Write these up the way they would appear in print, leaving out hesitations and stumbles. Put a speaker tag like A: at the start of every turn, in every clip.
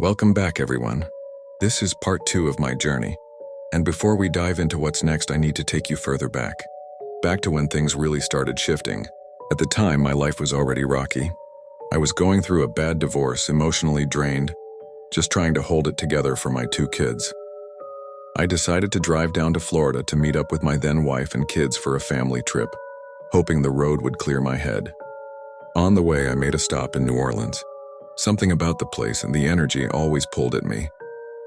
A: Welcome back, everyone. This is part 2 of my journey. And before we dive into what's next, I need to take you further back. Back to when things really started shifting. At the time, my life was already rocky. I was going through a bad divorce, emotionally drained, just trying to hold it together for my 2 kids. I decided to drive down to Florida to meet up with my then wife and kids for a family trip, hoping the road would clear my head. On the way, I made a stop in New Orleans. Something about the place and the energy always pulled at me.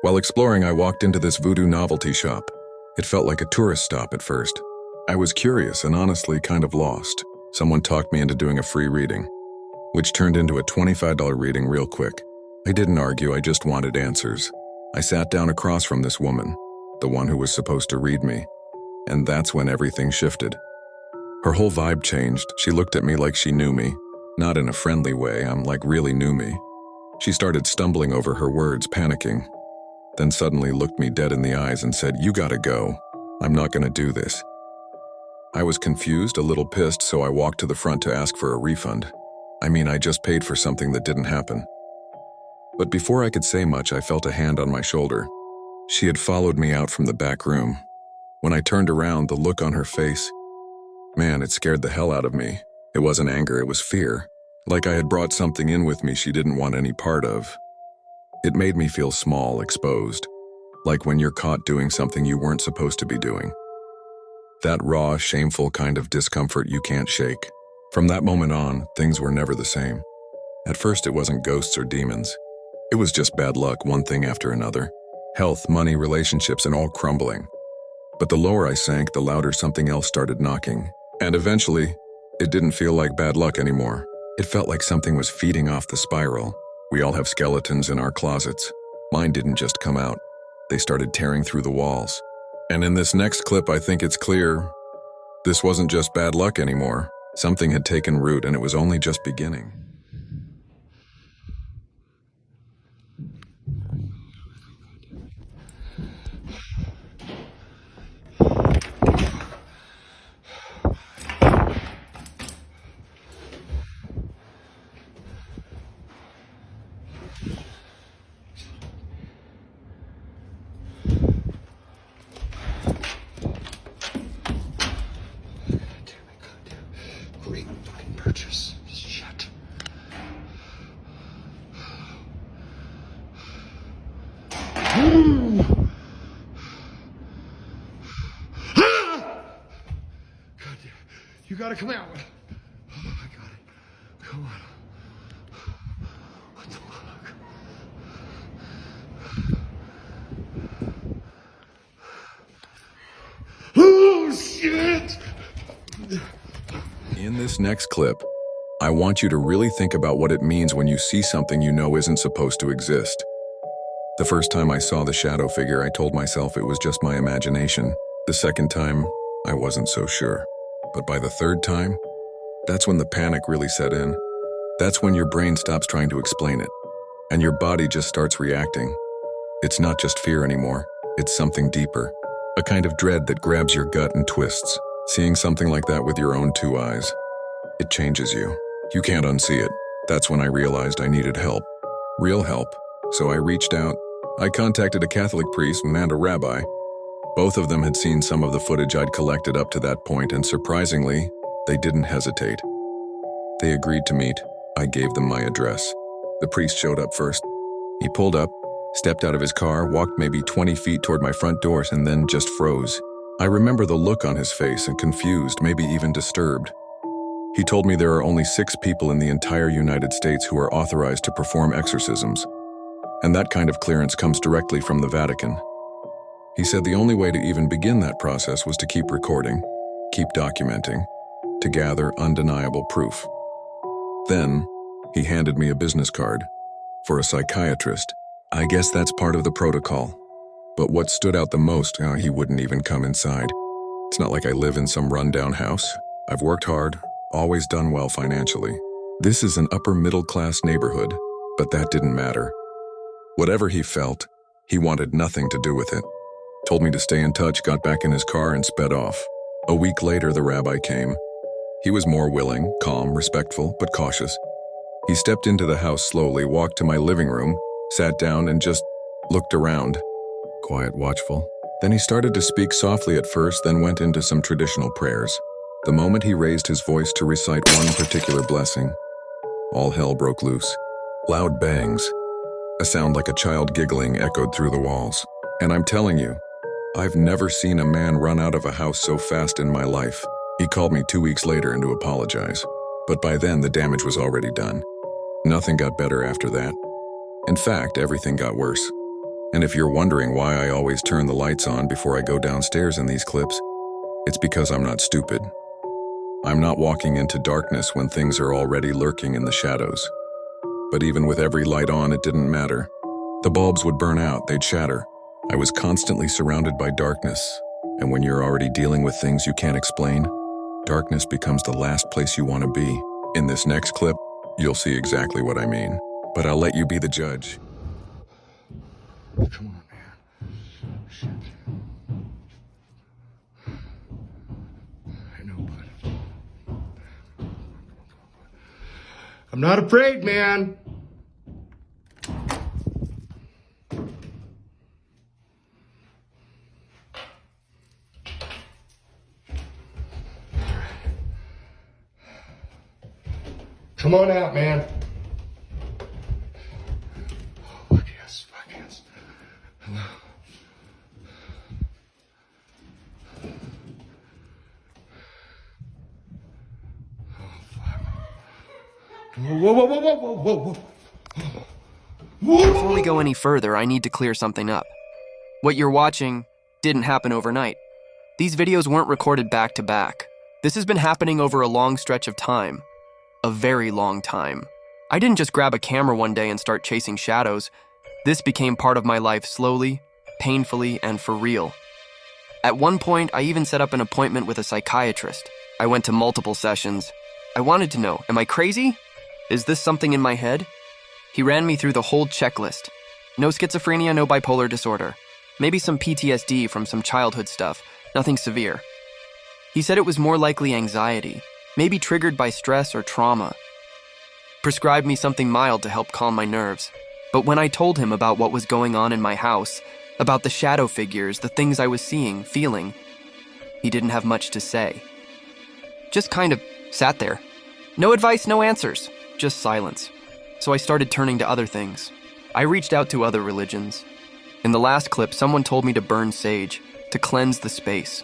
A: While exploring, I walked into this voodoo novelty shop. It felt like a tourist stop at first. I was curious and honestly kind of lost. Someone talked me into doing a free reading, which turned into a $25 reading real quick. I didn't argue, I just wanted answers. I sat down across from this woman, the one who was supposed to read me, and that's when everything shifted. Her whole vibe changed. She looked at me like she knew me. Not in a friendly way, I'm like really knew me. She started stumbling over her words, panicking, then suddenly looked me dead in the eyes and said, "You gotta go. I'm not gonna do this." I was confused, a little pissed, so I walked to the front to ask for a refund. I just paid for something that didn't happen. But before I could say much, I felt a hand on my shoulder. She had followed me out from the back room. When I turned around, the look on her face, man, it scared the hell out of me. It wasn't anger, it was fear. Like I had brought something in with me she didn't want any part of. It made me feel small, exposed. Like when you're caught doing something you weren't supposed to be doing. That raw, shameful kind of discomfort you can't shake. From that moment on, things were never the same. At first, it wasn't ghosts or demons. It was just bad luck, one thing after another. Health, money, relationships, and all crumbling. But the lower I sank, the louder something else started knocking. And eventually, it didn't feel like bad luck anymore. It felt like something was feeding off the spiral. We all have skeletons in our closets. Mine didn't just come out. They started tearing through the walls. And in this next clip, I think it's clear, this wasn't just bad luck anymore. Something had taken root, and it was only just beginning.
B: Great fucking purchase. Shit. God damn. You gotta come out. Oh, I got it. Come on. What the fuck? Oh, shit!
A: In this next clip, I want you to really think about what it means when you see something you know isn't supposed to exist. The first time I saw the shadow figure, I told myself it was just my imagination. The second time, I wasn't so sure. But by the third time, that's when the panic really set in. That's when your brain stops trying to explain it, and your body just starts reacting. It's not just fear anymore, it's something deeper. A kind of dread that grabs your gut and twists. Seeing something like that with your own 2 eyes, it changes you. You can't unsee it. That's when I realized I needed help. Real help. So I reached out. I contacted a Catholic priest and a rabbi. Both of them had seen some of the footage I'd collected up to that point, and surprisingly, they didn't hesitate. They agreed to meet. I gave them my address. The priest showed up first. He pulled up, stepped out of his car, walked maybe 20 feet toward my front doors, and then just froze. I remember the look on his face, and confused, maybe even disturbed. He told me there are only 6 people in the entire United States who are authorized to perform exorcisms, and that kind of clearance comes directly from the Vatican. He said the only way to even begin that process was to keep recording, keep documenting, to gather undeniable proof. Then, he handed me a business card. For a psychiatrist, I guess that's part of the protocol. But what stood out the most, he wouldn't even come inside. It's not like I live in some rundown house. I've worked hard, always done well financially. This is an upper middle class neighborhood, but that didn't matter. Whatever he felt, he wanted nothing to do with it. Told me to stay in touch, got back in his car and sped off. A week later, the rabbi came. He was more willing, calm, respectful, but cautious. He stepped into the house slowly, walked to my living room, sat down, and just looked around, quiet, watchful. Then he started to speak softly at first, then went into some traditional prayers. The moment he raised his voice to recite one particular blessing, all hell broke loose. Loud bangs, a sound like a child giggling echoed through the walls. And I'm telling you, I've never seen a man run out of a house so fast in my life. He called me 2 weeks later and to apologize. But by then, the damage was already done. Nothing got better after that. In fact, everything got worse. And if you're wondering why I always turn the lights on before I go downstairs in these clips, it's because I'm not stupid. I'm not walking into darkness when things are already lurking in the shadows. But even with every light on, it didn't matter. The bulbs would burn out, they'd shatter. I was constantly surrounded by darkness. And when you're already dealing with things you can't explain, darkness becomes the last place you want to be. In this next clip, you'll see exactly what I mean. But I'll let you be the judge.
B: Come on, man. Shit. I know, bud. I'm not afraid, man. Come on out, man. Oh, fuck yes, fuck yes. Hello. Oh, fuck. Whoa, whoa, whoa, whoa, whoa, whoa, whoa.
C: Before we go any further, I need to clear something up. What you're watching didn't happen overnight. These videos weren't recorded back to back. This has been happening over a long stretch of time. A very long time. I didn't just grab a camera one day and start chasing shadows. This became part of my life slowly, painfully, and for real. At one point, I even set up an appointment with a psychiatrist. I went to multiple sessions. I wanted to know, am I crazy? Is this something in my head? He ran me through the whole checklist. No schizophrenia, no bipolar disorder. Maybe some PTSD from some childhood stuff, nothing severe. He said it was more likely anxiety, maybe triggered by stress or trauma. Prescribed me something mild to help calm my nerves. But when I told him about what was going on in my house, about the shadow figures, the things I was seeing, feeling, he didn't have much to say. Just kind of sat there. No advice, no answers, just silence. So I started turning to other things. I reached out to other religions. In the last clip, someone told me to burn sage, to cleanse the space.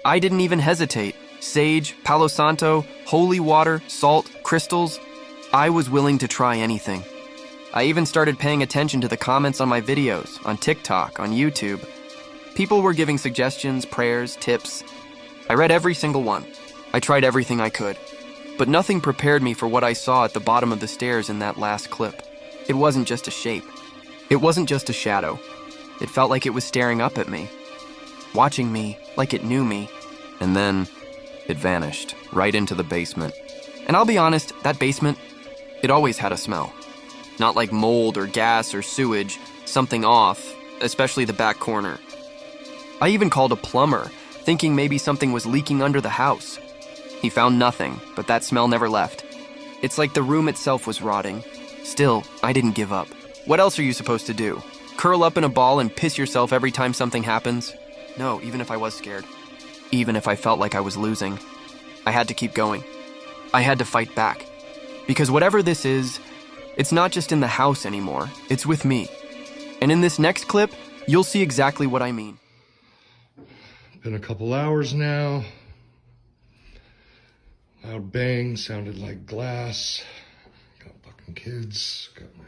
C: I didn't even hesitate. Sage, Palo Santo, holy water, salt, crystals. I was willing to try anything. I even started paying attention to the comments on my videos, on TikTok, on YouTube. People were giving suggestions, prayers, tips. I read every single one. I tried everything I could. But nothing prepared me for what I saw at the bottom of the stairs in that last clip. It wasn't just a shape. It wasn't just a shadow. It felt like it was staring up at me, watching me like it knew me. And then it vanished right into the basement. And I'll be honest, that basement, it always had a smell. Not like mold or gas or sewage, something off, especially the back corner. I even called a plumber, thinking maybe something was leaking under the house. He found nothing, but that smell never left. It's like the room itself was rotting. Still, I didn't give up. What else are you supposed to do? Curl up in a ball and piss yourself every time something happens? No, even if I was scared. Even if I felt like I was losing. I had to keep going. I had to fight back. Because whatever this is, it's not just in the house anymore. It's with me. And in this next clip, you'll see exactly what I mean.
B: Been a couple hours now. Loud bang, sounded like glass. Got fucking kids. Got my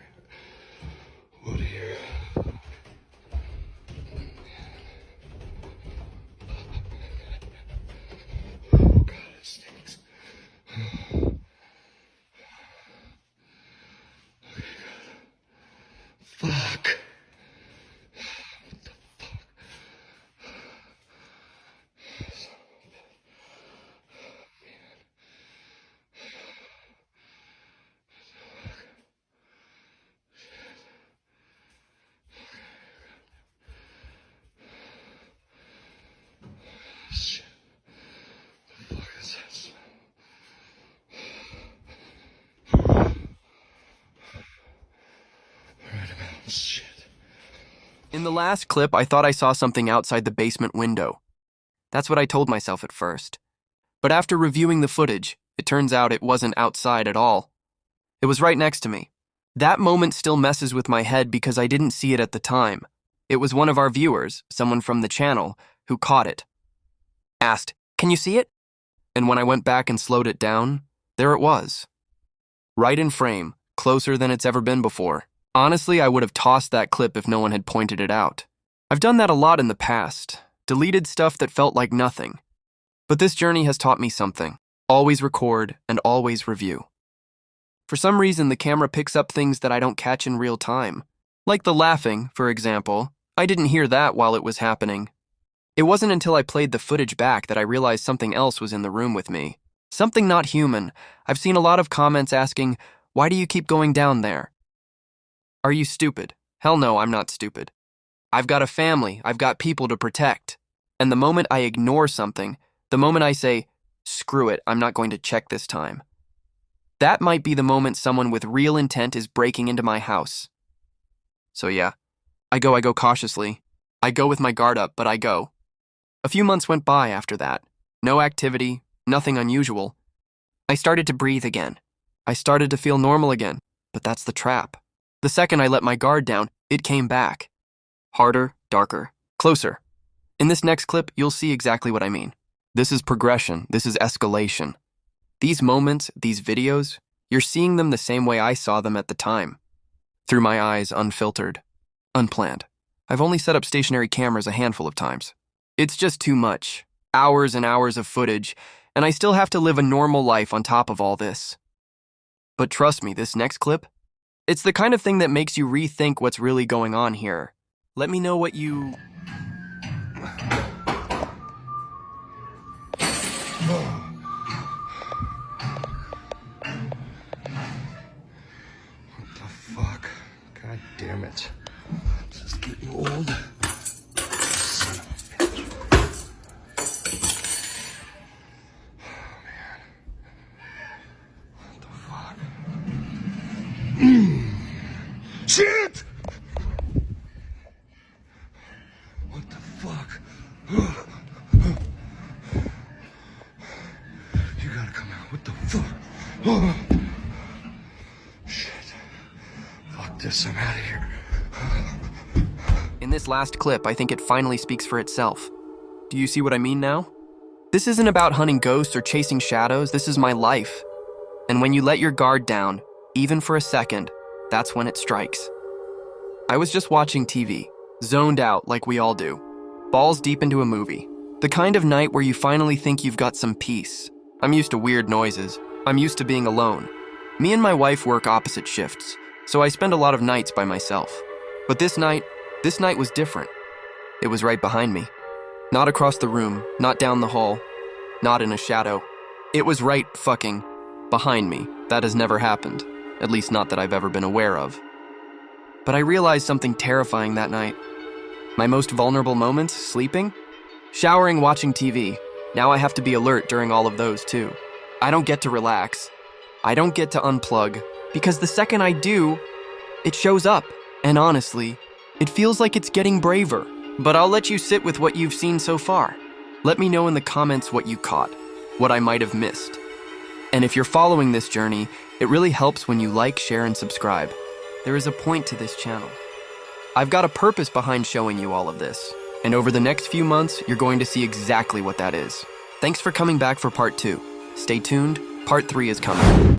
B: wood here. Oh God, it stinks. Okay, good. Fuck. What the fuck? Shit. The fuck is that smell? Alright, Shit.
C: In the last clip, I thought I saw something outside the basement window. That's what I told myself at first. But after reviewing the footage, it turns out it wasn't outside at all. It was right next to me. That moment still messes with my head because I didn't see it at the time. It was one of our viewers, someone from the channel, who caught it. Asked, "Can you see it?" And when I went back and slowed it down, there it was. Right in frame, closer than it's ever been before. Honestly, I would have tossed that clip if no one had pointed it out. I've done that a lot in the past, deleted stuff that felt like nothing. But this journey has taught me something. Always record and always review. For some reason, the camera picks up things that I don't catch in real time. Like the laughing, for example. I didn't hear that while it was happening. It wasn't until I played the footage back that I realized something else was in the room with me. Something not human. I've seen a lot of comments asking, "Why do you keep going down there?" Are you stupid? Hell no, I'm not stupid. I've got a family, I've got people to protect. And the moment I ignore something, the moment I say, "Screw it, I'm not going to check this time," that might be the moment someone with real intent is breaking into my house. So yeah, I go cautiously. I go with my guard up, but I go. A few months went by after that. No activity, nothing unusual. I started to breathe again. I started to feel normal again, but that's the trap. The second I let my guard down, it came back. Harder, darker, closer. In this next clip, you'll see exactly what I mean. This is progression. This is escalation. These moments, these videos, you're seeing them the same way I saw them at the time. Through my eyes, unfiltered, unplanned. I've only set up stationary cameras a handful of times. It's just too much. Hours and hours of footage, and I still have to live a normal life on top of all this. But trust me, this next clip, it's the kind of thing that makes you rethink what's really going on here. Let me know what you...
B: What the fuck? God damn it. This is getting old. Son of a bitch. Oh, man. What the fuck? Shit! What the fuck? You gotta come out. What the fuck? Shit. Fuck this. I'm out of here.
C: In this last clip, I think it finally speaks for itself. Do you see what I mean now? This isn't about hunting ghosts or chasing shadows. This is my life. And when you let your guard down, even for a second, that's when it strikes. I was just watching TV, zoned out like we all do. Balls deep into a movie. The kind of night where you finally think you've got some peace. I'm used to weird noises. I'm used to being alone. Me and my wife work opposite shifts, so I spend a lot of nights by myself. But this night was different. It was right behind me. Not across the room, not down the hall, not in a shadow. It was right fucking behind me. That has never happened, at least not that I've ever been aware of. But I realized something terrifying that night. My most vulnerable moments, sleeping, showering, watching TV. Now I have to be alert during all of those too. I don't get to relax. I don't get to unplug, because the second I do, it shows up. And honestly, it feels like it's getting braver. But I'll let you sit with what you've seen so far. Let me know in the comments what you caught, what I might have missed. And if you're following this journey, it really helps when you like, share, and subscribe. There is a point to this channel. I've got a purpose behind showing you all of this. And over the next few months, you're going to see exactly what that is. Thanks for coming back for part 2. Stay tuned, part 3 is coming.